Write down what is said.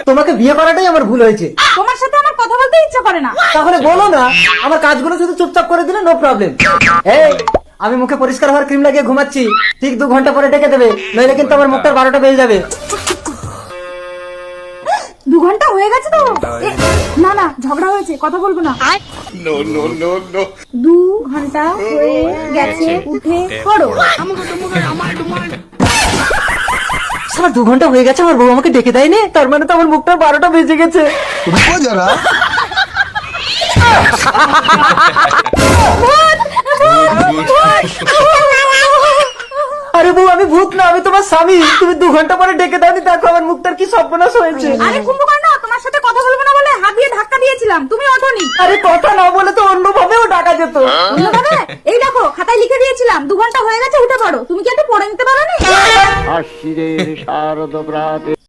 তোমাকে বিয়ে করাটাই আমার ভুল হয়েছে। তোমার সাথে আমার কথা বলতে ইচ্ছা করে না। তাহলে বলো না, আমার কাজগুলো শুধু চুপচাপ করে দিলে নো প্রবলেম। এই আমি মুখে পরিষ্কার হওয়ার ক্রিম লাগিয়ে ঘুমাচ্ছি, ঠিক 2 ঘন্টা পরে ডেকে দেবে, নইলে কিন্তু আমার মুখটার 12টা বেজে যাবে। 2 ঘন্টা হয়ে গেছে তো। না না, ঝগড়া হয়েছে, কথা বলবো না। 2 ঘন্টা হয়ে গেছে, উঠে পড়ো। সারা 2 ঘন্টা হয়ে গেছে, আমার বউ আমাকে ডেকে দেয়নি, তার মানে তো আমার মুখটার 12টা বেজে গেছে। रुको जरा। আরে বউ, আমি ভূত না, আমি তোমার স্বামী। তুমি 2 ঘন্টা পরে ডেকে দাওনি, দেখো আমার মুখটার কি সর্বনাশ হয়েছে। আরে কুম্ভকর্ণ, তোমার সাথে কথা বলবো না বলে হাত দিয়ে ধাক্কা দিয়েছিলাম, তুমি ওঠোনি। আরে কথা না বলে তো অন্য ভাবেও ডাকা যেত। অন্যভাবে? এই দেখো, খাতায় লিখে দিয়েছিলাম 2 ঘন্টা হয়ে গেছে, উঠে পড়ো। তুমি কি একটু পড়ে নিতে পারোনি? আশ্বিরের শারদ প্রাতে